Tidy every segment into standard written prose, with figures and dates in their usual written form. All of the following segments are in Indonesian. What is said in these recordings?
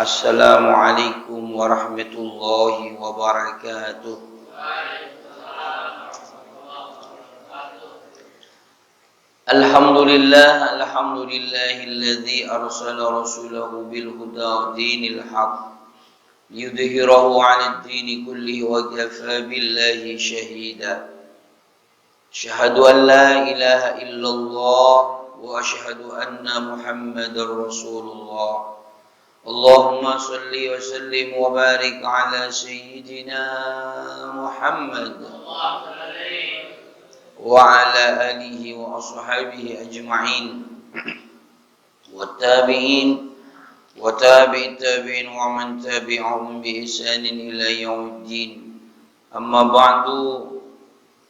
Assalamualaikum warahmatullahi wabarakatuh. Alhamdulillahilladzi arsala rasulahu bil huda wa dinil haq liyudhhirahu 'alad dini kullihi wa kafa billahi shahida. Asyhadu an la ilaha illallah wa asyhadu anna Muhammadar Rasulullah. Allahumma salli wa sallim wa barik ala sayyidina Muhammad wa ala alihi wa ashabihi ajma'in wa tabi'in wa tabi'in tabi'in wa man tabi'ahum bi ihsanin ila yaumiddin. Amma ba'du,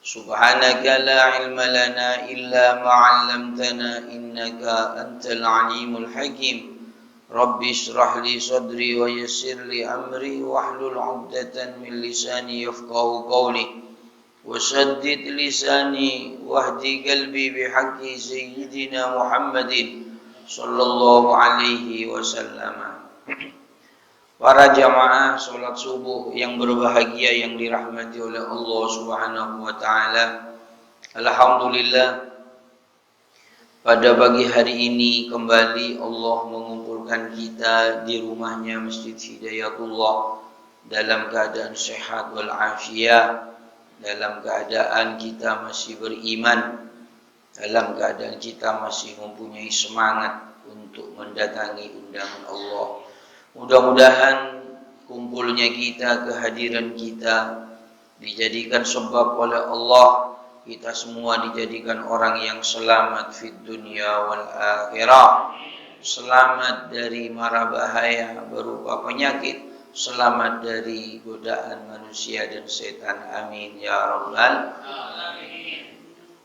subhanaka la ilma lana illa ma 'allamtana innaka antal alimul hakim. Rabbi shrah li sadri wa yassir li amri wahlul 'uqdatan min lisani yafqahu qawli wa saddid lisani wahdi qalbi bihaqqi sayyidina Muhammadin sallallahu alaihi wasallam. Para jamaah salat subuh yang berbahagia yang dirahmati oleh Allah Subhanahu wa taala. Alhamdulillah, pada pagi hari ini kembali Allah mengumpulkan kita di rumahnya Masjid Hidayatullah dalam keadaan sehat walafiat, dalam keadaan kita masih beriman, dalam keadaan kita masih mempunyai semangat untuk mendatangi undangan Allah. Mudah-mudahan kumpulnya kita, kehadiran kita dijadikan sebab oleh Allah kita semua dijadikan orang yang selamat fid dunya wal akhirah, selamat dari mara bahaya berupa penyakit, selamat dari godaan manusia dan setan. Amin ya rabbal alamin.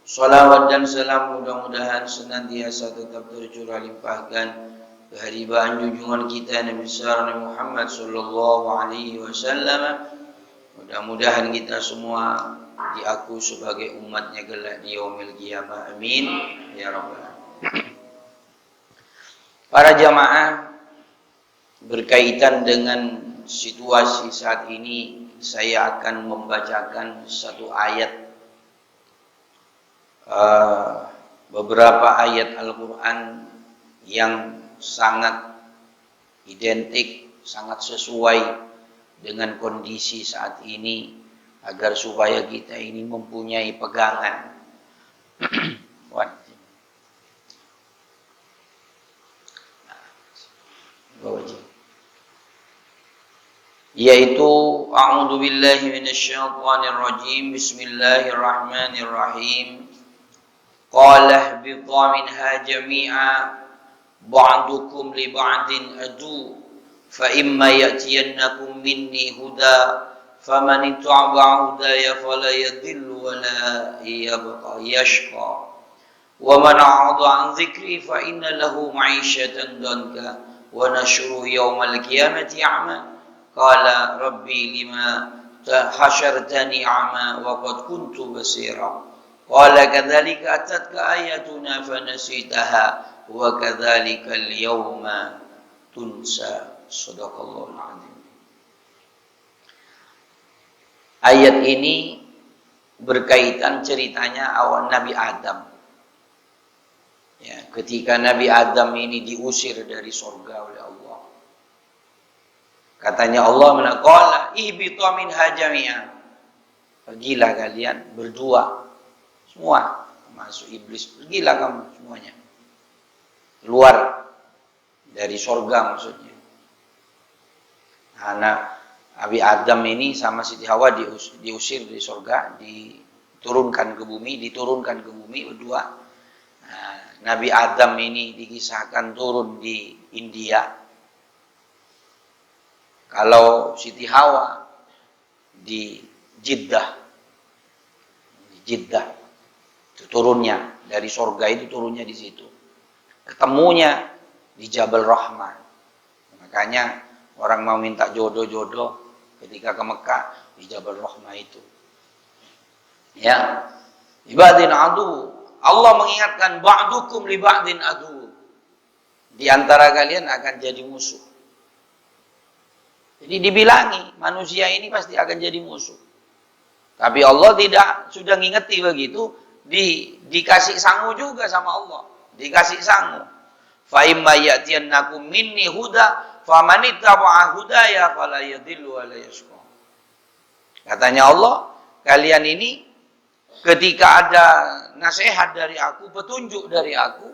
Salawat dan salam mudah-mudahan senantiasa tetap tercurah limpahkan kehadiran junjungan kita Nabi besar Nabi Muhammad sallallahu alaihi wasallam. Mudah-mudahan kita semua diaku sebagai umatnya kelak di yaumil qiyamah. Amin ya rabbal alamin. Para jamaah, berkaitan dengan situasi saat ini saya akan membacakan satu ayat, beberapa ayat Al-Quran yang sangat identik, sangat sesuai dengan kondisi saat ini, agar supaya kita ini mempunyai pegangan. Yaitu a'udzu billahi minasyaitonir rajim. Bismillahirrahmanirrahim. Qala ihbitu minha jami'a ba'dukum li ba'din adu fa imma ya'tiyannakum minni huda faman ittaba'a hudaya fala yadhillu wa la yashqa wa man 'ada 'an dzikri fa inna lahu ma'isyatan danka wa nashru yawmal qiyamati a'ma qala rabbi lima hashartani a'ma wa qad kuntu basira qala kadzalika atatka ayatuna fanasitaha wa kadzalika al-yawma tunsa. Shadaqallahul azim. Ayat ini berkaitan ceritanya awal Nabi Adam. Ya, ketika Nabi Adam ini diusir dari surga oleh Allah. Katanya Allah, qala ihbitu minha jami'an. Pergilah kalian berdua semua, termasuk iblis, pergilah kamu semuanya. Keluar dari surga maksudnya. Anak Nabi Adam ini sama Siti Hawa diusir dari surga, diturunkan ke bumi berdua. Nah, Nabi Adam ini dikisahkan turun di India. Kalau Siti Hawa di Jeddah. Itu turunnya dari surga, itu turunnya di situ. Ketemunya di Jabal Rahmah. Makanya orang mau minta jodoh-jodoh ketika ke Mekah di Jabal Rahmah itu. Ya, ibadin adu. Allah mengingatkan ba'dukum li ba'din adu. Di antara kalian akan jadi musuh. Jadi dibilangi, manusia ini pasti akan jadi musuh. Tapi Allah tidak, sudah ngingeti begitu, dikasih sangu juga sama Allah. Dikasih sangu. Fa imma ya'tiyannakum minni huda famanittaba'a hudaya fala yadhillu wa la yashqa. Katanya Allah, kalian ini ketika ada nasihat dari aku, petunjuk dari aku,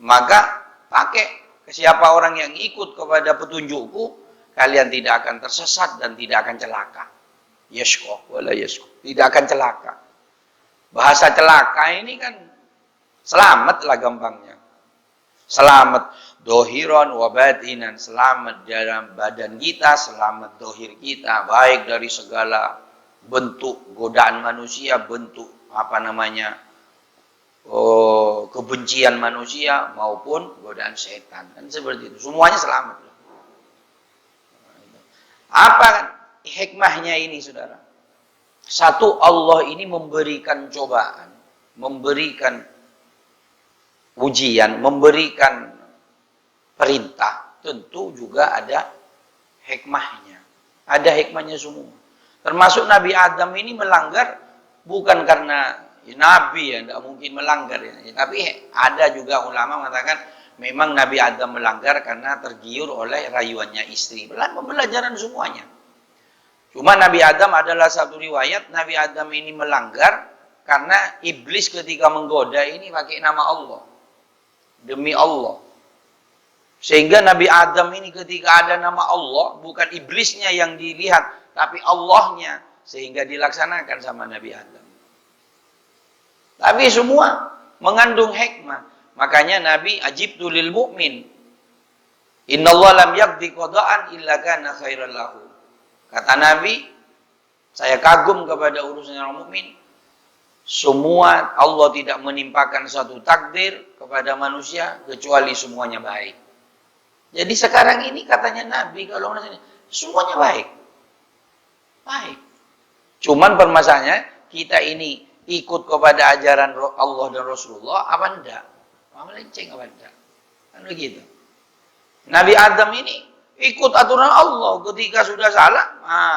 maka pakai. Siapa orang yang ikut kepada petunjukku, kalian tidak akan tersesat dan tidak akan celaka. Yashqa wala yashqa. Tidak akan celaka. Bahasa celaka ini kan selamat lah gampangnya. Selamat dohiron wa batinan. Selamat dalam badan kita, selamat dohir kita. Baik dari segala bentuk godaan manusia, bentuk kebencian manusia maupun godaan setan. Kan seperti itu. Semuanya selamat. Apa hikmahnya ini, saudara? Satu, Allah ini memberikan cobaan, memberikan ujian, memberikan perintah. Tentu juga ada hikmahnya. Ada hikmahnya semua. Termasuk Nabi Adam ini melanggar bukan karena Nabi ya, tidak mungkin melanggar ya. Tapi ada juga ulama mengatakan memang Nabi Adam melanggar karena tergiur oleh rayuannya istri. Pembelajaran semuanya. Cuma Nabi Adam adalah satu riwayat, Nabi Adam ini melanggar karena iblis ketika menggoda ini pakai nama Allah. Demi Allah. Sehingga Nabi Adam ini ketika ada nama Allah, bukan iblisnya yang dilihat, tapi Allahnya. Sehingga dilaksanakan sama Nabi Adam. Tapi semua mengandung hikmah. Makanya Nabi ajibtu lil mu'min. Innallaha lam yaqdi qada'an illa kana khairan lahu. Kata Nabi, saya kagum kepada urusan orang mukmin. Semua Allah tidak menimpakan satu takdir kepada manusia kecuali semuanya baik. Jadi sekarang ini katanya Nabi kalau semuanya baik. Baik. Cuman permasalahannya kita ini ikut kepada ajaran Allah dan Rasulullah apa enggak? Melenceng apa enggak? Kan begitu. Nabi Adam ini ikut aturan Allah, ketika sudah salah,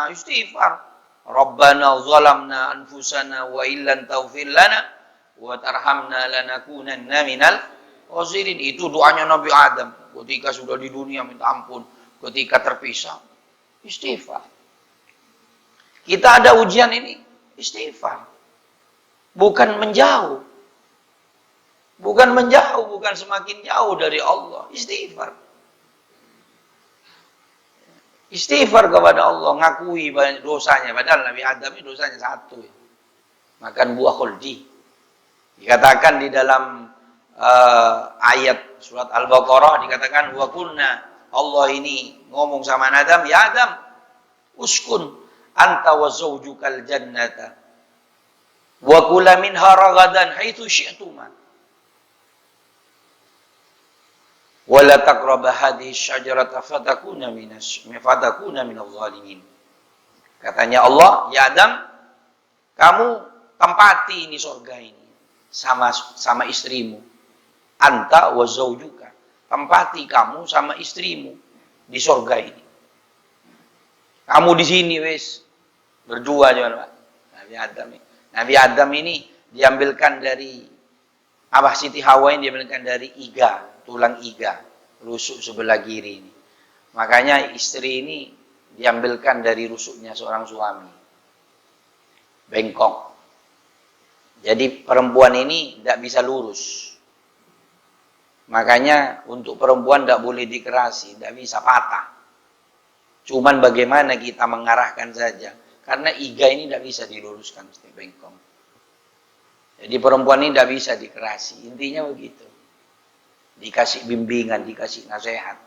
istighfar. Rabbana zalamna anfusana wa illan taghfir lana wa tarhamna lanakunanna minal khasirin. Itu doanya Nabi Adam ketika sudah di dunia minta ampun, ketika terpisah istighfar. Kita ada ujian ini, istighfar. Bukan menjauh. Bukan menjauh, bukan semakin jauh dari Allah. Istighfar. Istighfar kepada Allah, ngakui banyak dosanya. Padahal Nabi Adam ini dosanya satu. Makan buah khuldi. Dikatakan di dalam ayat surat Al-Baqarah, dikatakan, wa kunna, Allah ini ngomong sama Adam, ya Adam, uskun, anta wa zawjukal jannata. Wa kula minha ragadan haitsu syi'tuma. Wa la taqrabu hadhihi syajarata fatakuna minadh dhalimin. Katanya Allah, ya Adam, kamu tempati ini surga ini sama istrimu. Anta wa zawjuka. Tempati kamu sama istrimu di surga ini. Kamu di sini wis berdua jangan Pak. Nabi Adam ini. Nabi Adam ini diambilkan dari Siti Hawa ini diambilkan dari iga, tulang iga, rusuk sebelah kiri ini. Makanya istri ini diambilkan dari rusuknya seorang suami. Bengkok. Jadi perempuan ini tidak bisa lurus. Makanya untuk perempuan tidak boleh dikerasi, tidak bisa patah. Cuman bagaimana kita mengarahkan saja. Karena iga ini tidak bisa diluruskan, bengkong. Jadi perempuan ini tidak bisa dikerasi. Intinya begitu. Dikasih bimbingan, dikasih nasihat.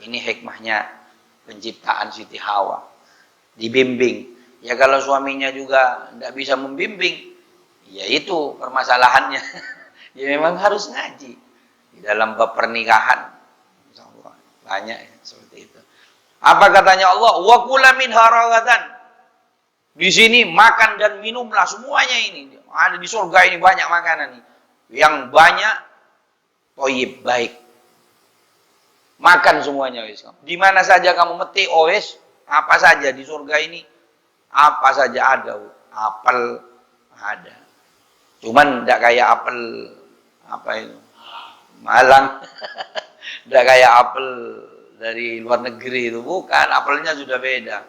Ini hikmahnya penciptaan Siti Hawa. Dibimbing. Ya kalau suaminya juga tidak bisa membimbing, ya itu permasalahannya. Ya memang harus ngaji. Di dalam bab pernikahan. Banyak ya, seperti itu. Apa katanya Allah? Wa kula minha ragadan. Di sini makan dan minumlah semuanya ini. Ada di surga ini banyak makanan nih. Yang banyak thayyib, baik. Makan semuanya wis. Di mana saja kamu meti wis Apa saja di surga ini, apa saja ada. Apel ada. Cuman tidak kayak apel apa itu Malang, tidak kayak apel dari luar negeri itu, bukan. Apelnya sudah beda,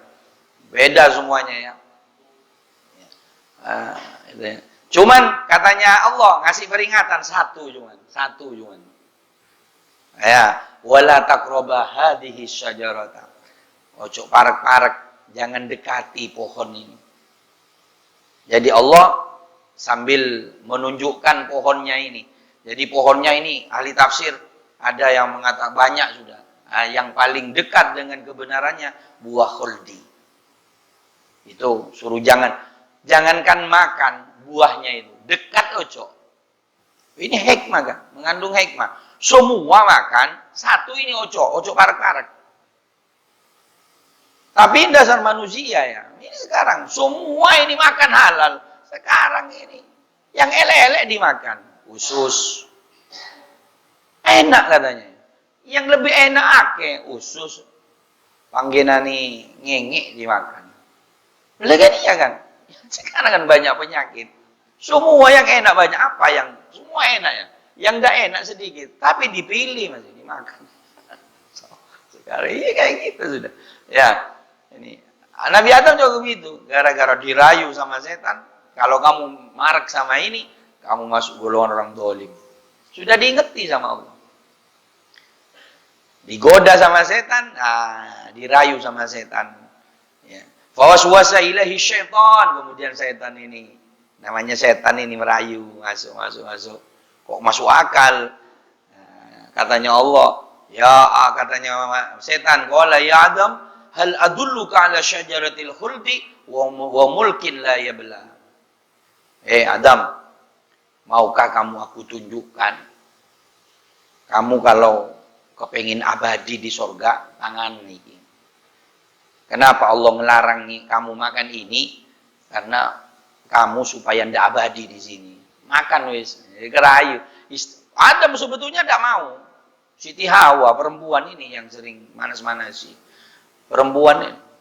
beda semuanya ya. Itu ya. Cuman katanya Allah ngasih peringatan satu cuman. Ya, wala taqraba hadhihi syajarata. Ojo parek-parek, jangan dekati pohon ini. Jadi Allah sambil menunjukkan pohonnya ini. Jadi pohonnya ini ahli tafsir ada yang mengatakan banyak sudah. Yang paling dekat dengan kebenarannya buah khuldi. Itu suruh jangankan makan buahnya itu, dekat ojo. Ini hikmah kan, mengandung hikmah. Semua makan, satu ini ojo parek-parek. Tapi dasar manusia ya, ini sekarang semua ini makan halal. Sekarang ini yang elek-elek dimakan, usus. Enak katanya. Yang lebih enak usus. Panggenani ngengek dimakan. Lagi ya kan? Sekarang kan banyak penyakit. Semua yang enak banyak, apa yang semua enak ya. Yang enggak enak sedikit, tapi dipilih masih dimakan. Sekarang ini kayak gitu sudah. Ya, ini Nabi Adam juga begitu, gara-gara dirayu sama setan. Kalau kamu marek sama ini, kamu masuk golongan orang dolim. Sudah diingeti sama Allah. Digoda sama setan, dirayu sama setan. Ya. Fawaswasa ilahi syaitan, kemudian setan ini, namanya setan ini merayu, masuk. Kok masuk akal? Katanya Allah, katanya setan, qala ya Adam, hal adulluka ala syajaratil khuldi wa mulkin la yabla. Adam, maukah kamu aku tunjukkan? Kamu kalau kepengin abadi di surga, tangan ini. Kenapa Allah melarang kamu makan ini? Karena kamu supaya ndak abadi di sini. Makan wis, kerayu. Adam sebetulnya tidak mau. Siti Hawa, perempuan ini yang sering manas-manasi.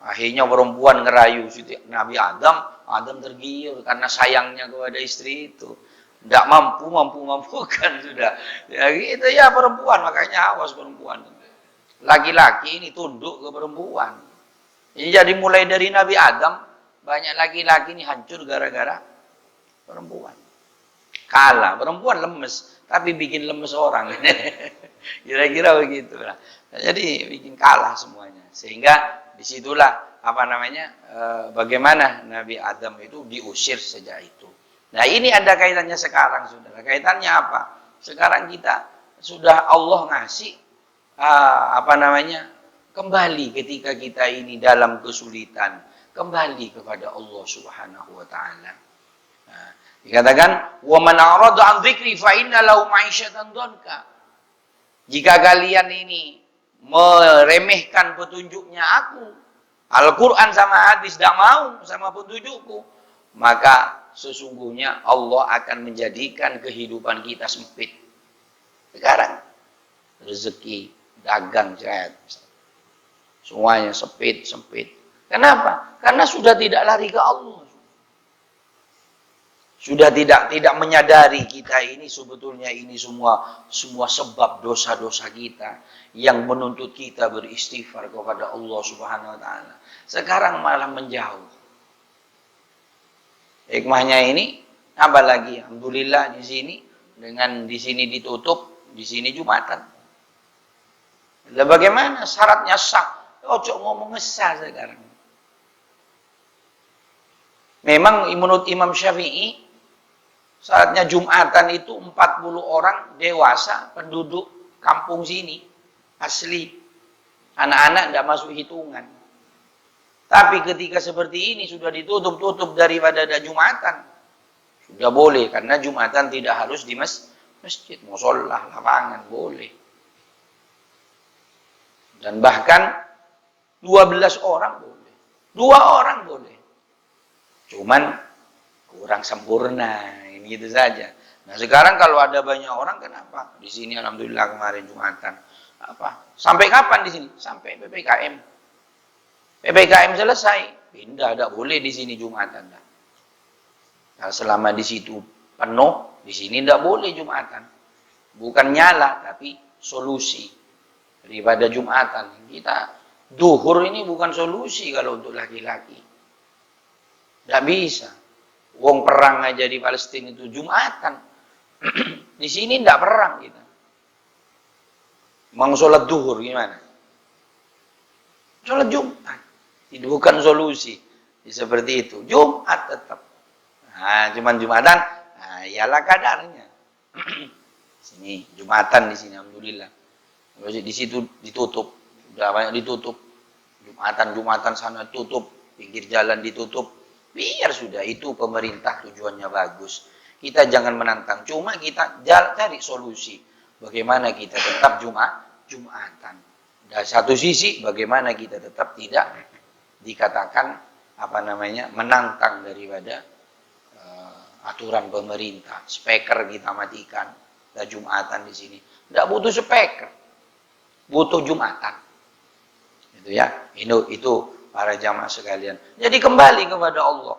Akhirnya perempuan ngerayu Siti Nabi Adam. Adam tergiur karena sayangnya kepada istri itu. Tidak mampukan sudah. Ya gitu ya perempuan, makanya awas perempuan. Laki-laki ini tunduk ke perempuan. Ini jadi mulai dari Nabi Adam, banyak laki-laki ini hancur gara-gara perempuan. Kalah, perempuan lemes, tapi bikin lemes orang. Kira-kira begitu. Jadi bikin kalah semuanya. Sehingga disitulah bagaimana Nabi Adam itu diusir sejak itu. Nah ini ada kaitannya sekarang, saudara. Kaitannya apa? Sekarang kita sudah Allah ngasih kembali ketika kita ini dalam kesulitan, kembali kepada Allah Subhanahu wa taala. Nah, dikatakan wa man arada an dzikri fa inna lahu ma'isyatan dhanka. Jika kalian ini meremehkan petunjuknya aku, Al-Qur'an sama hadis, tidak mau sama petunjukku, maka sesungguhnya Allah akan menjadikan kehidupan kita sempit. Sekarang rezeki, dagang, semuanya sempit. Kenapa? Karena sudah tidak lari ke Allah. Sudah tidak menyadari kita ini sebetulnya ini semua sebab dosa-dosa kita yang menuntut kita beristighfar kepada Allah Subhanahu wa taala. Sekarang malah menjauh. Hikmahnya ini apa lagi? Alhamdulillah di sini ditutup, di sini Jumatan. Lah bagaimana syaratnya sah? Ojo ngomong sah sekarang. Memang menurut Imam Syafi'i syaratnya Jumatan itu 40 orang dewasa penduduk kampung sini asli. Anak-anak tidak masuk hitungan. Tapi ketika seperti ini sudah ditutup daripada ada Jumatan. Sudah boleh karena Jumatan tidak harus di masjid, musholla, lapangan boleh. Dan bahkan 12 orang boleh. 2 orang boleh. Cuman kurang sempurna, ini gitu saja. Nah, sekarang kalau ada banyak orang kenapa? Di sini alhamdulillah kemarin Jumatan. Sampai kapan di sini? Sampai PPKM. PPKM selesai, pindah, tidak boleh di sini Jumatan. Nah, selama di situ penuh, di sini tidak boleh Jumatan. Bukan nyala, tapi solusi daripada Jumatan. Kita duhur ini bukan solusi kalau untuk laki-laki. Tidak bisa. Wong perang aja di Palestina itu Jumatan. Di sini tidak perang kita. Mau sholat duhur gimana? Sholat Jumat. Itu bukan solusi. Seperti itu. Jumat tetap. Nah, cuman Jumatan, nah, iyalah kadarnya. Sini Jumatan di sini, alhamdulillah. Di situ ditutup, udah banyak ditutup. Jumatan sana tutup, pinggir jalan ditutup. Biar sudah, itu pemerintah tujuannya bagus. Kita jangan menantang, cuma kita cari solusi. Bagaimana kita tetap Jumatan. Dari satu sisi, bagaimana kita tetap tidak dikatakan menantang daripada aturan pemerintah. Speaker kita matikan, ada Jumatan di sini. Tidak butuh speaker, butuh Jumatan. Itu ya, itu para jamaah sekalian. Jadi kembali kepada Allah.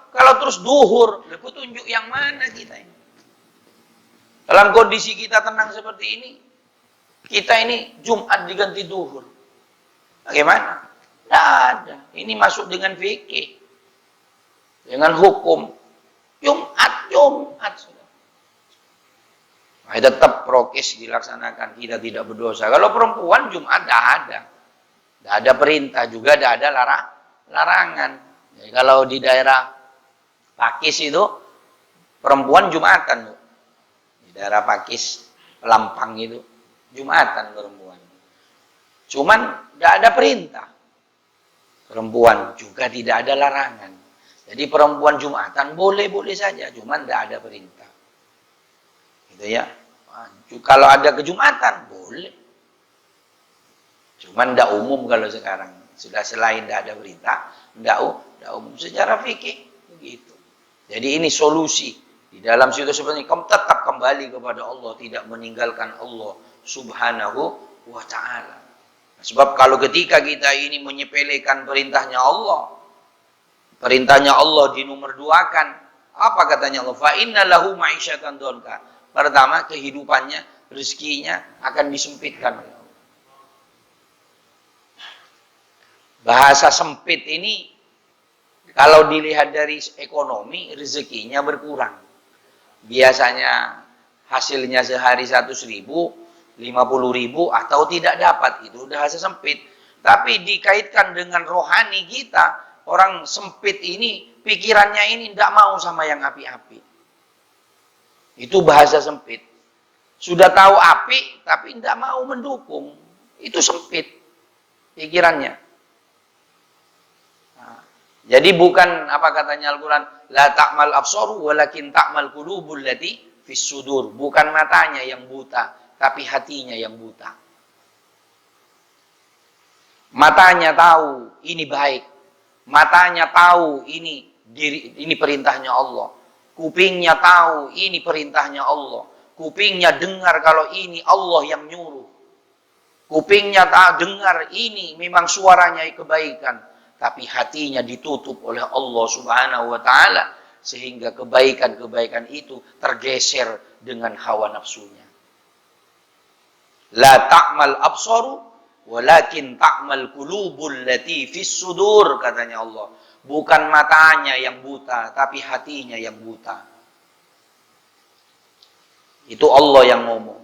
Kalau terus duhur, petunjuk yang mana kita ini? Dalam kondisi kita tenang seperti ini, kita ini Jumat diganti duhur. Bagaimana? Tidak ada. Ini masuk dengan fikih, dengan hukum. Jumat sudah. Tetap prokes dilaksanakan, kita tidak berdosa. Kalau perempuan Jumat tidak ada. Tidak ada perintah, juga tidak ada larangan. Jadi kalau di daerah Pakis itu, perempuan Jumatan. Di daerah Pakis, Lampang itu, Jumatan perempuan. Cuman tidak ada perintah. Perempuan juga tidak ada larangan. Jadi perempuan Jumatan boleh-boleh saja, cuman tidak ada perintah. Gitu ya. Kalau ada kejumatan, boleh. Cuman tidak umum kalau sekarang. Sudah selain tidak ada perintah, tidak umum. Secara fikih begitu. Jadi ini solusi. Di dalam situasi seperti ini, kamu tetap kembali kepada Allah. Tidak meninggalkan Allah subhanahu wa ta'ala. Sebab kalau ketika kita ini menyepelekan perintahnya Allah dinomor duakan. Apa katanya Allah? Fa inna lahu ma'isyatan donka. Pertama, kehidupannya, rezekinya akan disempitkan. Bahasa sempit ini kalau dilihat dari ekonomi, rezekinya berkurang. Biasanya hasilnya sehari 100.000, 50.000 atau tidak dapat, itu udah bahasa sempit. Tapi dikaitkan dengan rohani kita, orang sempit ini pikirannya ini tidak mau sama yang api-api. Itu bahasa sempit. Sudah tahu api tapi tidak mau mendukung. Itu sempit pikirannya. Jadi bukan apa katanya Al-Quran, la ta'mal absaru walakin ta'mal qulubul lati fis sudur. Bukan matanya yang buta, tapi hatinya yang buta. Matanya tahu ini baik. Matanya tahu ini perintahnya Allah. Kupingnya tahu ini perintahnya Allah. Kupingnya dengar kalau ini Allah yang nyuruh. Kupingnya dengar ini memang suaranya kebaikan. Tapi hatinya ditutup oleh Allah subhanahu wa ta'ala. Sehingga kebaikan-kebaikan itu tergeser dengan hawa nafsunya. La ta'mal absaru, walakin ta'mal qulubul lati fis sudur, katanya Allah. Bukan matanya yang buta, tapi hatinya yang buta. Itu Allah yang ngomong.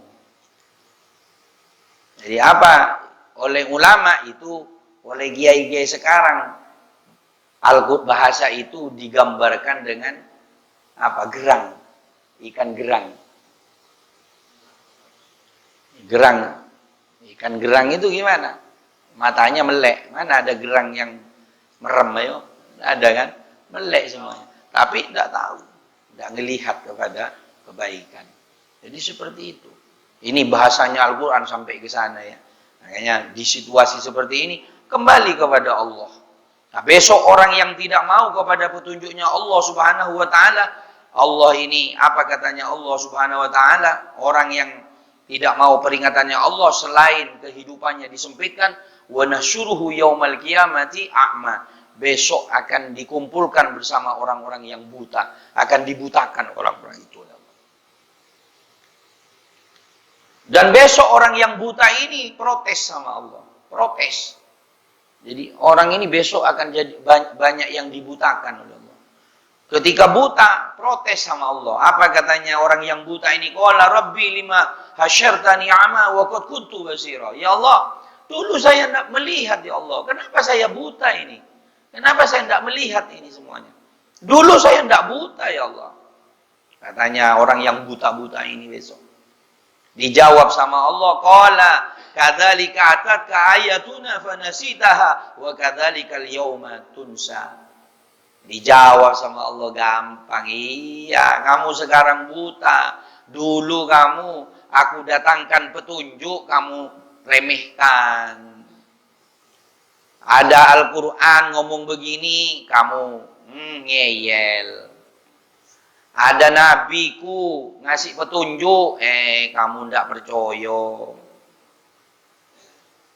Jadi apa? Oleh ulama itu, oleh kiai-kiai sekarang, bahasa itu digambarkan dengan apa? Gerang, ikan gerang. Ikan gerang itu gimana? Matanya melek. Mana ada gerang yang merem ayo? Ada kan? Melek semuanya. Tapi tidak tahu, tidak melihat kepada kebaikan. Jadi seperti itu. Ini bahasanya Al-Quran sampai ke sana ya. Makanya di situasi seperti ini kembali kepada Allah. Nah, besok orang yang tidak mau kepada petunjuknya Allah subhanahu wa ta'ala, Allah ini apa katanya Allah subhanahu wa ta'ala, orang yang tidak mau peringatannya Allah selain kehidupannya disempitkan, wa nahsyuruhu yaumal qiyamati a'ma. Besok akan dikumpulkan bersama orang-orang yang buta, akan dibutakan orang-orang itu. Dan besok orang yang buta ini protes sama Allah, protes. Jadi orang ini besok akan jadi banyak yang dibutakan oleh Allah. Ketika buta, protes sama Allah. Apa katanya orang yang buta ini? Qala rabbi lima hasyartani a'ma wa qad kuntu basira. Ya Allah, dulu saya tidak melihat ya Allah. Kenapa saya buta ini? Kenapa saya tidak melihat ini semuanya? Dulu saya tidak buta ya Allah. Katanya orang yang buta-buta ini besok. Dijawab sama Allah, qala kadzalika atatka ayatuna fanasitaha wa kadzalikal yauma tunsa. Dijawab sama Allah, gampang. Iya, kamu sekarang buta. Dulu aku datangkan petunjuk, kamu remehkan. Ada Al-Quran ngomong begini, kamu ngeyel. Ada nabiku ngasih petunjuk, kamu ndak percaya.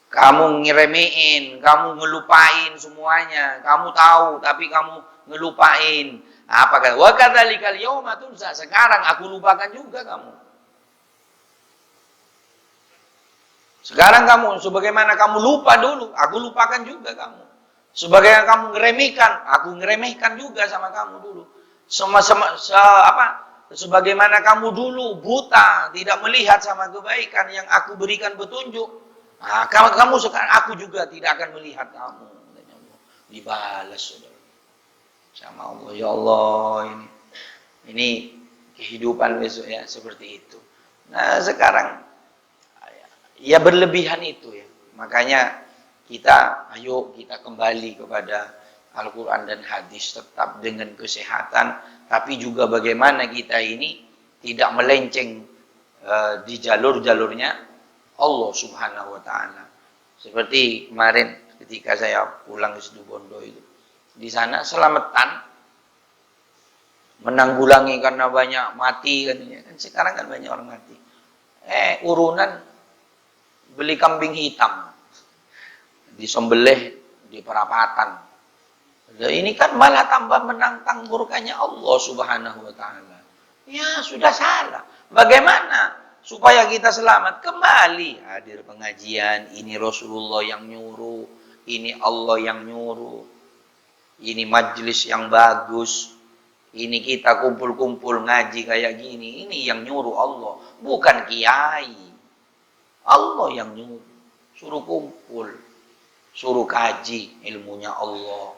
Kamu ngeremehin, kamu ngelupain semuanya. Kamu tahu, tapi kamu ngelupain. Apa kata? Wa kadzalikal yauma tunsa. Sekarang aku lupakan juga kamu. Sekarang kamu, sebagaimana kamu lupa dulu, aku lupakan juga kamu. Sebagaimana kamu ngeremehkan, aku ngeremehkan juga sama kamu dulu. Sebagaimana kamu dulu buta, tidak melihat sama kebaikan yang aku berikan petunjuk. Nah, kamu sekarang, aku juga tidak akan melihat kamu. Dibalas, saudara. Sama Allah, ya Allah, ini kehidupan besok ya, seperti itu. Nah, sekarang, ya berlebihan itu ya. Makanya ayo kita kembali kepada Al-Quran dan hadis, tetap dengan kesehatan, tapi juga bagaimana kita ini tidak melenceng di jalur-jalurnya Allah Subhanahu wa Ta'ala. Seperti kemarin ketika saya pulang ke Situbondo itu, di sana selamatan menanggulangi karena banyak mati kan sekarang kan banyak orang mati. Urunan beli kambing hitam disembelih di perapatan. Ini kan malah tambah menantang murkanya Allah Subhanahu wa Ta'ala. Ya, sudah salah. Bagaimana supaya kita selamat? Kembali hadir pengajian, ini Rasulullah yang nyuruh, ini Allah yang nyuruh. Ini majelis yang bagus. Ini kita kumpul-kumpul ngaji kayak gini, ini yang nyuruh Allah, bukan kiai. Allah yang nyuruh. Suruh kumpul, suruh kaji ilmunya Allah.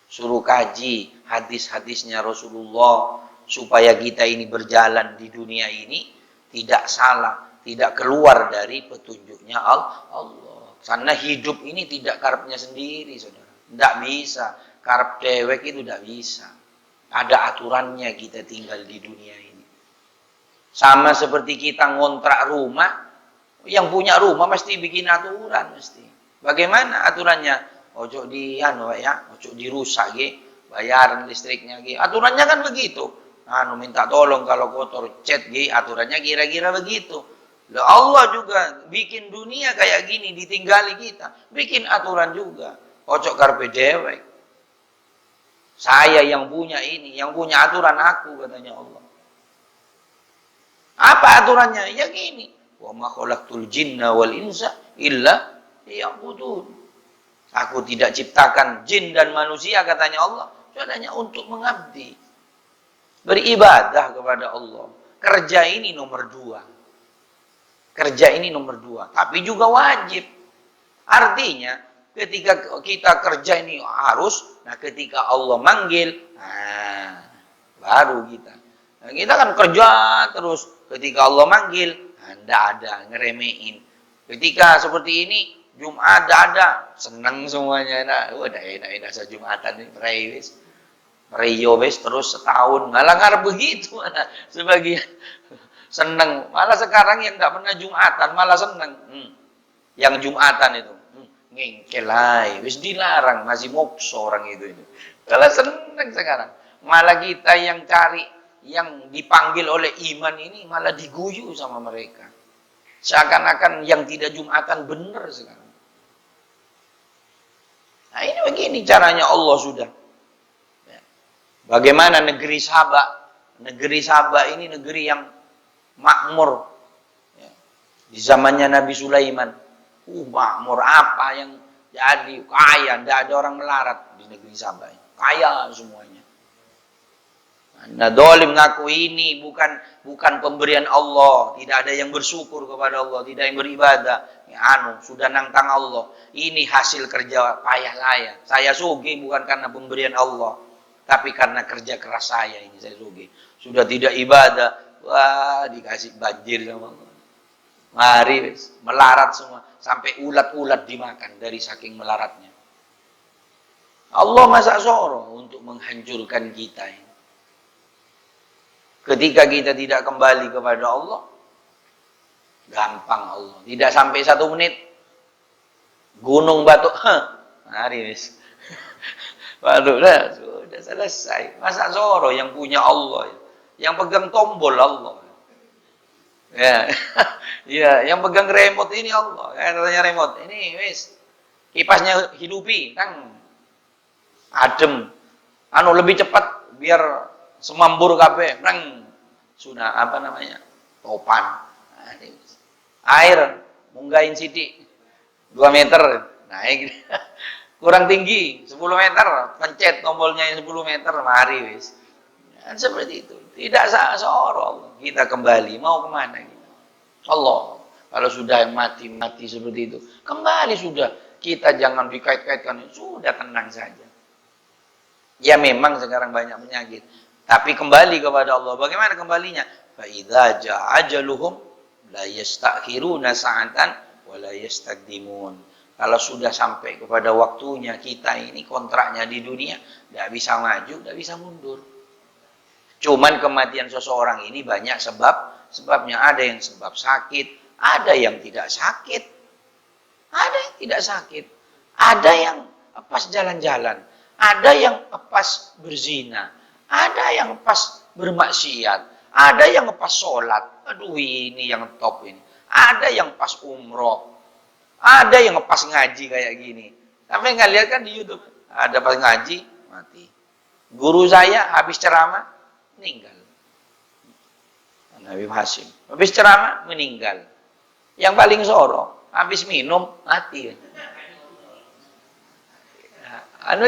Suruh kaji hadis-hadisnya Rasulullah supaya kita ini berjalan di dunia ini tidak salah, tidak keluar dari petunjuknya Allah. Karena hidup ini tidak karepnya sendiri, saudara. Tidak bisa, karep dewek itu tidak bisa. Ada aturannya kita tinggal di dunia ini. Sama seperti kita ngontrak rumah, yang punya rumah mesti bikin aturan mesti. Bagaimana aturannya? Ojo ojo dirusak bayaran listriknya aturannya kan begitu. Minta tolong kalau kotor cat aturannya kira-kira begitu. Allah juga bikin dunia kayak gini, ditinggali kita, bikin aturan juga. Ojo karpe dewek. Saya yang punya ini, yang punya aturan aku, katanya Allah. Apa aturannya? Ya gini. Wa ma khalaqtul jinna wal insa illa liya'budun. Aku tidak ciptakan jin dan manusia, katanya Allah, hanya untuk mengabdi, beribadah kepada Allah. Kerja ini nomor 2. Kerja ini nomor 2, tapi juga wajib. Artinya, ketika kita kerja ini harus, ketika Allah manggil, baru kita. Kita kan kerja terus, ketika Allah manggil, tidak ada ngeremehin. Ketika seperti ini, Jumat ada, senang semuanya. Udah enak sejumatan ini, Reyo terus setahun, malah ngarep begitu. Sebagian senang, malah sekarang yang nggak pernah Jumatan malah senang. Yang Jumatan itu, ngengkelai, wis dilarang, masih mopso orang itu. Malah senang sekarang. Malah kita yang cari, yang dipanggil oleh iman ini malah diguyu sama mereka. Seakan-akan yang tidak Jumatan benar sekarang. Nah ini begini caranya Allah sudah. Bagaimana negeri Sabah? Negeri Sabah ini negeri yang makmur. Di zamannya Nabi Sulaiman. Makmur apa yang jadi kaya, tidak ada orang melarat di negeri Sabah. Kaya semuanya. Nah, dolim ngaku ini bukan pemberian Allah, tidak ada yang bersyukur kepada Allah, tidak yang beribadah. Sudah nantang Allah. Ini hasil kerja payah saya sugih bukan karena pemberian Allah, tapi karena kerja keras saya ini saya sugih. Sudah tidak ibadah, wah dikasih banjir sama Allah. Mari melarat semua, sampai ulat-ulat dimakan dari saking melaratnya. Allah masa soro untuk menghancurkan kita ini. Ketika kita tidak kembali kepada Allah, gampang Allah. Tidak sampai 1 menit, gunung batu, mari wis. Sudah selesai. Masa soro yang punya Allah, yang pegang tombol Allah. Ya, ya, yang pegang remote ini Allah. Katanya remote ini wis kipasnya hidupi, kan adem. Lebih cepat biar semambur kabeh, sudah apa namanya? Topan. Air munggahin sidik 2 meter, naik. Kurang tinggi 10 meter, pencet tombolnya 10 meter, mari wis. Dan seperti itu. Tidak seorang kita kembali, mau kemana kita? Allah. Kalau sudah mati seperti itu, kembali sudah. Kita jangan dikait-kaitkan, sudah tenang saja. Ya memang sekarang banyak penyakit, tapi kembali kepada Allah. Bagaimana kembalinya? Fa idza jaa ajaluhum la yastakhiruna sa'atan wa la yastaqdimun. Kalau sudah sampai kepada waktunya kita ini kontraknya di dunia, tidak bisa maju, tidak bisa mundur. Cuman kematian seseorang ini banyak sebabnya. Ada yang sebab sakit, ada yang tidak sakit. Ada yang tidak sakit. Ada yang pas jalan-jalan. Ada yang pas berzina. Ada yang pas bermaksiat. Ada yang pas sholat. Aduh ini yang top ini. Ada yang pas umroh. Ada yang pas ngaji kayak gini. Tapi nggak lihat kan di YouTube. Ada pas ngaji, mati. Guru saya habis ceramah, meninggal. Nabi Hasim. Habis ceramah, meninggal. Yang paling soro, habis minum, mati.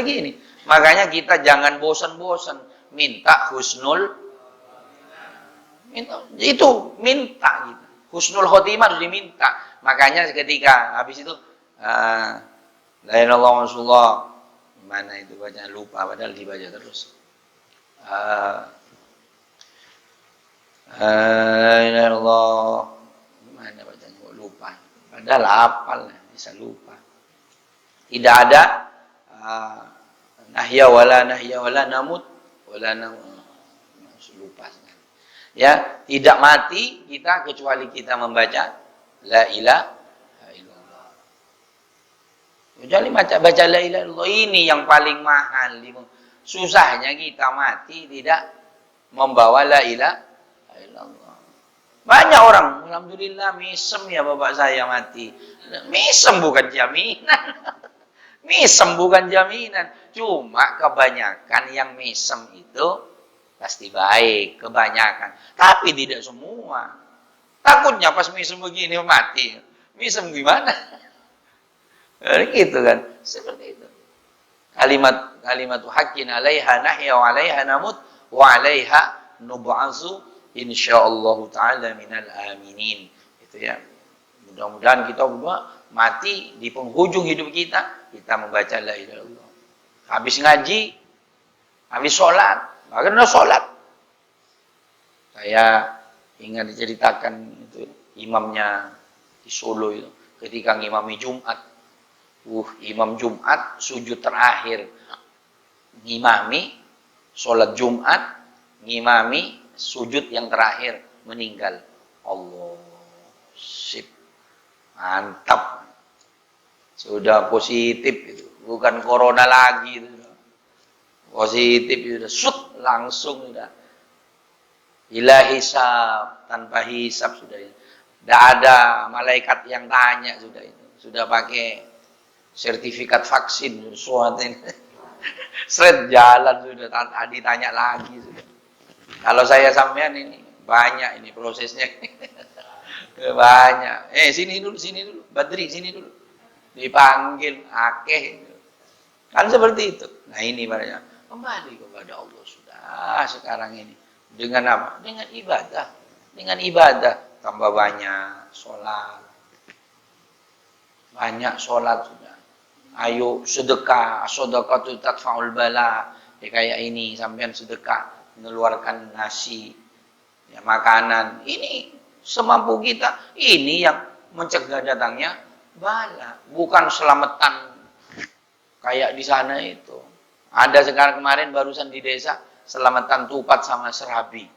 Gini. Makanya kita jangan bosan-bosan. Minta husnul. Minta gitu. Husnul khotimah harus diminta. Makanya ketika habis itu la ilaha illallah Rasulullah, mana itu bacaan lupa padahal dibaca terus. La ilaha illallah, mana bacanya kok lupa. Padahal hafal bisa lupa. Tidak ada nahya wala namut wala namut. Lupa. Ya, tidak mati kita kecuali kita membaca la ilaha illallah. Kecuali baca la ilaha illallah ini yang paling mahal. Susahnya kita mati tidak membawa la ilaha illallah. Banyak orang, alhamdulillah misem ya bapak saya mati. Misem bukan jaminan. Misem bukan jaminan. Cuma kebanyakan yang misem itu pasti baik, kebanyakan. Tapi tidak semua. Takutnya pas misem begini mati. Misem gimana? Gitu kan. Seperti itu. Kalimat haqqin 'alaiha nahya wa 'alaiha namut wa 'alaiha nub'atsu insyaallah taala minal aminin. Itu ya. Mudah-mudahan kita berdua mati di penghujung hidup kita membaca la ilaha illallah. Habis ngaji, habis sholat, bahkan udah sholat. Saya ingat diceritakan itu imamnya di Solo itu ketika ngimami Jumat. Imam Jumat sujud terakhir. Ngimami sholat Jumat, ngimami sujud yang terakhir, meninggal. Allah, sip. Mantap. Sudah positif itu. Bukan corona lagi itu. Positif sudah langsung sudah. Bila hisab, tanpa hisab sudah. Tidak ada malaikat yang tanya sudah itu. Sudah pakai sertifikat vaksin, suatu ini. Seret jalan sudah, ditanya lagi sudah. Kalau saya sampean ini banyak ini prosesnya. Banyak. Sini dulu, Badri sini dulu. Dipanggil akeh. Kan seperti itu. Nah ini banyak. Kembali kepada Allah sudah sekarang ini. Dengan apa? Dengan ibadah. Dengan ibadah. Tambah banyak sholat. Banyak sholat sudah. Ayo sedekah. Sedekah itu tadfa'ul bala. Ya kayak ini. Sampean sedekah. Mengeluarkan nasi. Ya, makanan. Ini semampu kita. Ini yang mencegah datangnya bala. Bukan selamatan. Kayak di sana itu. Ada sekarang kemarin barusan di desa. Selamatan tupat sama serabi.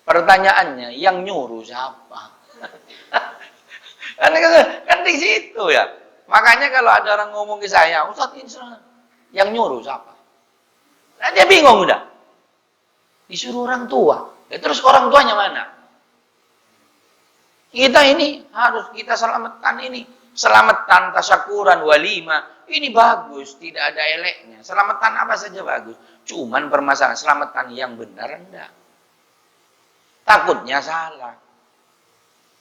Pertanyaannya, yang nyuruh siapa? kan di situ ya. Makanya kalau ada orang ngomong ke saya, Ustaz ini yang nyuruh siapa? Nah, dia bingung udah. Disuruh orang tua. Ya, terus orang tuanya mana? Kita ini harus kita selamatan ini. Selamatan, tasyakuran, walimah. Ini bagus, tidak ada eleknya. Selamatan apa saja bagus. Cuman permasalahan selamatan yang benar enggak. Takutnya salah.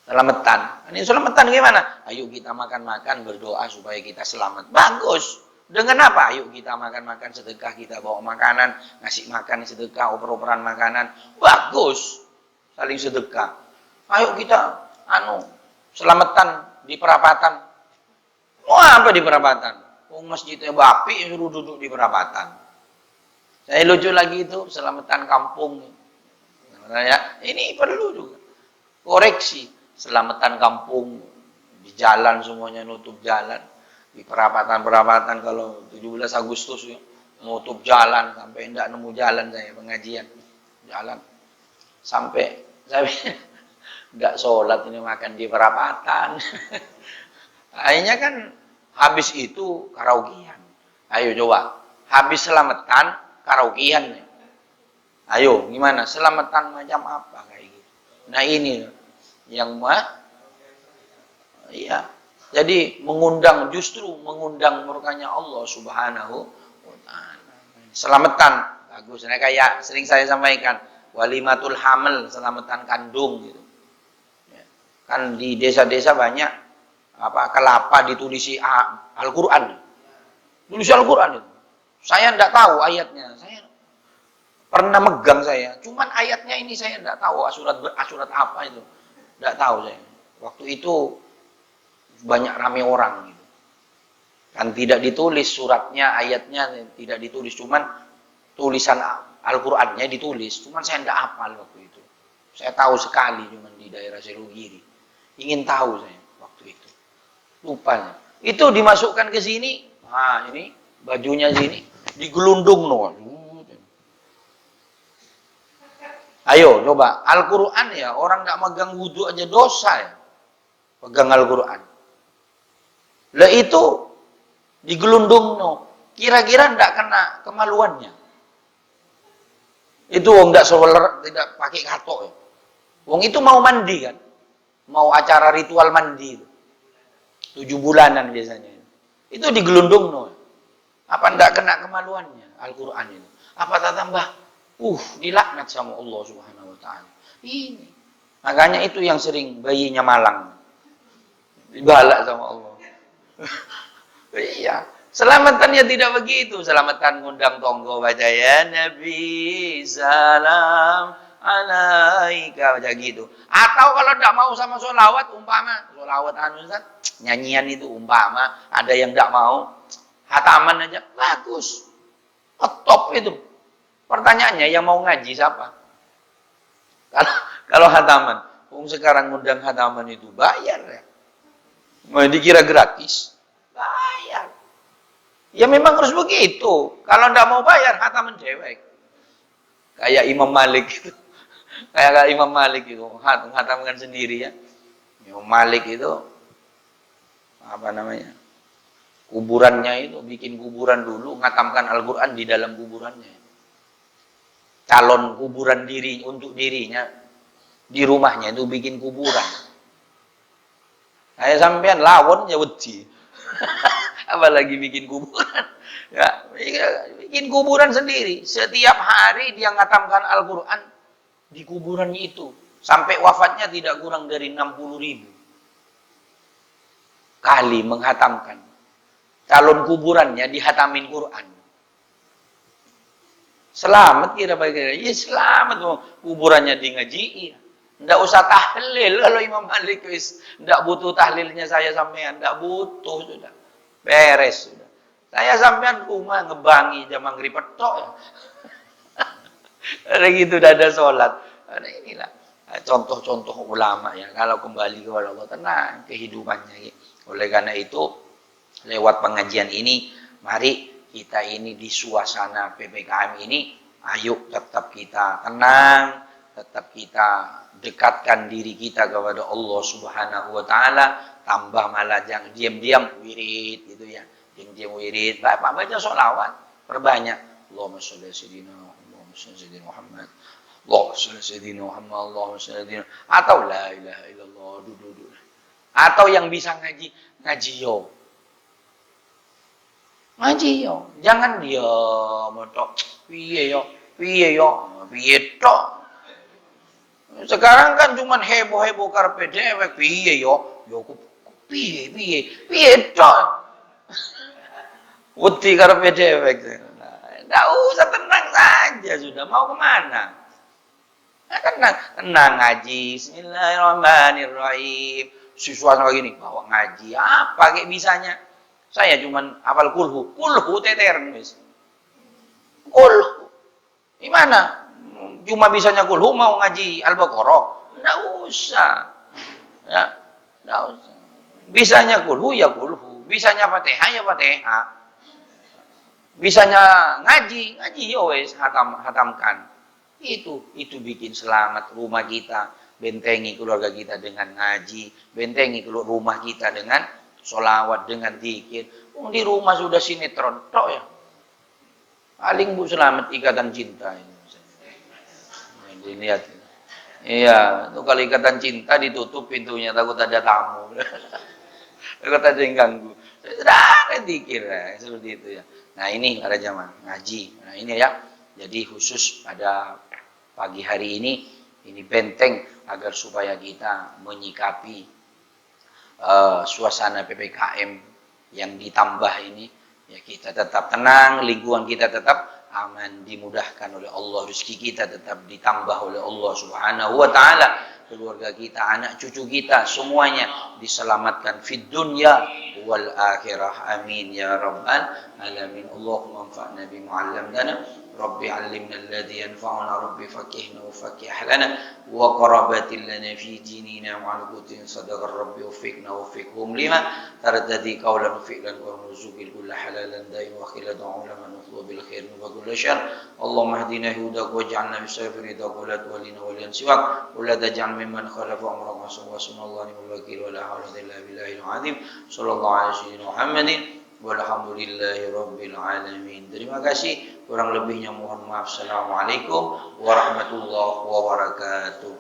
Selamatan. Ini selamatan gimana? Ayo kita makan-makan, berdoa supaya kita selamat. Bagus. Dengan apa? Ayo kita makan-makan, sedekah, kita bawa makanan, ngasih makan, sedekah, oper-operan makanan. Bagus. Saling sedekah. Ayo kita selamatan di perapatan. Mau apa di perapatan? Masjidnya bapi, suruh duduk di perapatan. Saya lucu lagi itu, selamatan kampung. Ya, ini perlu juga koreksi. Selamatan kampung, di jalan semuanya nutup jalan. Di perapatan-perapatan kalau 17 Agustus ya, nutup jalan sampai tidak nemu jalan saya pengajian. Jalan. Sampai saya tidak sholat ini makan di perapatan. Akhirnya kan habis itu karaokean. Ayo coba. Habis selamatan karaokean. Ayo gimana? Selamatan macam apa kayak gitu. Nah ini yang iya. Jadi justru mengundang murkanya Allah Subhanahu wa taala. Selamatan bagus. Nah kayak sering saya sampaikan, walimatul hamil, selamatan kandung gitu. Ya. Kan di desa-desa banyak kelapa ditulisi Al-Qur'an. Tulis Al-Qur'an itu. Saya enggak tahu ayatnya. Saya pernah megang saya. Cuman ayatnya ini saya enggak tahu surat apa itu. Enggak tahu saya. Waktu itu banyak rame orang gitu. Kan tidak ditulis suratnya, ayatnya tidak ditulis, cuman tulisan Al-Qur'annya ditulis. Cuman saya enggak hafal waktu itu. Saya tahu sekali cuman di daerah Selugiri. Ingin tahu saya waktu itu. Lupa. Itu dimasukkan ke sini. Nah, ini bajunya sini digelundung no. Ayo coba Al-Qur'an ya, orang enggak megang wudu aja dosa ya. Pegang Al-Qur'an. Lah itu digelundung no. Kira-kira enggak kena kemaluannya. Itu wong enggak tidak pakai katok ya. Wong itu mau mandi kan. Mau acara ritual mandi. 7 bulanan biasanya. Itu digelundung no. Apa enggak kena kemaluannya Al-Qur'an itu? Apa tak tambah? Dilaknat sama Allah Subhanahu wa taala. Ini. Makanya itu yang sering bayinya malang. Dibalak sama Allah. Iya. Selamatannya tidak begitu. Selamatan ngundang tonggo baca ya Nabi salam alaika baca gitu. Atau kalau tidak mau sama sholawat umpama sholawat nyanyian itu umpama ada yang tidak mau hataman aja bagus. Top itu. Pertanyaannya yang mau ngaji siapa? Kalau hataman, sekarang ngundang hataman itu bayar ya. Mau dikira gratis? Bayar. Ya memang harus begitu. Kalau enggak mau bayar, hataman cewek. Kayak Imam Malik itu. Kayak Imam Malik itu, hataman sendiri ya. Imam Malik itu apa namanya? Kuburannya itu bikin kuburan dulu, ngatamkan Al-Qur'an di dalam kuburannya. Calon kuburan diri untuk dirinya di rumahnya itu bikin kuburan. Saya sampean lawon ya wedi. Apalagi bikin kuburan. Ya, bikin kuburan sendiri. Setiap hari dia ngatamkan Al-Quran di kuburannya itu. Sampai wafatnya tidak kurang dari 60.000 kali menghatamkan. Calon kuburannya dihatamin Quran. Selamat kira-kira. Ya selamat. Kuburannya di ngaji. Ya. Nggak usah tahlil. Kalau Imam Malik nggak butuh tahlilnya saya sampean. Nggak butuh sudah. Beres sudah. Saya sampean rumah ngebangi jam maghrib petok ya. Ada gitu udah ada sholat. Nah, inilah contoh-contoh ulama ya. Kalau kembali kepada Allah tenang kehidupannya. Ya. Oleh karena itu lewat pengajian ini mari kita ini di suasana PPKM ini ayo tetap kita tenang, tetap kita dekatkan diri kita kepada Allah Subhanahu wa taala, tambah malah jangan diam-diam wirid gitu ya. Diam-diam wirid, baca sholawat, perbanyak. Allahumma sholli ala sayyidina Allahumma sholli ala sayyidina Muhammad. Allahumma sholli ala sayyidina Muhammad. Allahumma sholli ala sayyidina atau la ilaha illallah duduk. Atau yang bisa ngaji yo. Ngaji yo. Jangan diam tok. Piye tok. Sekarang kan cuman heboh-heboh karepe dhewek piye yo. Yo piye tok. Wedi karepe dhewek. Enggak usah, tenang saja sudah. Mau kemana? Nah, tenang ngaji. Bismillahirrahmanirrahim. Siswa sama gini, bawa ngaji. Apa kayak bisanya? Saya cuman hafal kulhu teteren wis. Kulhu. Gimana? Cuma bisanya kulhu mau ngaji Al-Baqarah. Enggak usah. Ya, enggak usah. Bisanya kulhu ya kulhu. Bisanya Fatihah ya Fatihah. Bisanya ngaji ya wis hatamkan. Itu bikin selamat rumah kita. Bentengi keluarga kita dengan ngaji, bentengi rumah kita dengan sholawat, dengan zikir. Di rumah sudah sinetron tok ya. Paling Bu selamat ikatan cinta ini. Dilihat. Iya, itu kalau ikatan cinta ditutup pintunya takut ada tamu. Takut ada yang ganggu. Sudah ada zikir ya, seperti itu ya. Nah, ini ada jamaah ngaji. Nah, ini ya. Jadi khusus pada pagi hari ini benteng agar supaya kita menyikapi suasana PPKM yang ditambah ini ya, kita tetap tenang, lingkungan kita tetap aman, dimudahkan oleh Allah, rezeki kita tetap ditambah oleh Allah Subhanahu wa taala, keluarga kita, anak cucu kita semuanya diselamatkan fid dunya wal akhirah, amin ya rabbal alamin. Allahumma anfa'na bima 'allamtana Rabbi 'allimna alladhi yanfa'una Rabbi faqihna wa faqih lana wa qarabatin lana fi dinina wa al-qutin sadaqar Rabbi ufiqna wa ufiqhum lima tardadi qawlan fi'lan wa ruzuqil kulla halalan daim wa khilatan ulama nutlu bil khair wa kulli syarr. Allahumma hdina hudak waj'alna bisayfir daqulat walina walian siwak wa la taj'al mimman khalafa amra wa sallallahu alaihi wa wakil wa la hawla illa billahil azim. Sallallahu alaihi Muhammadin walhamdulillahi rabbil alamin. Terima kasih, kurang lebihnya mohon maaf. Assalamualaikum warahmatullahi wabarakatuh.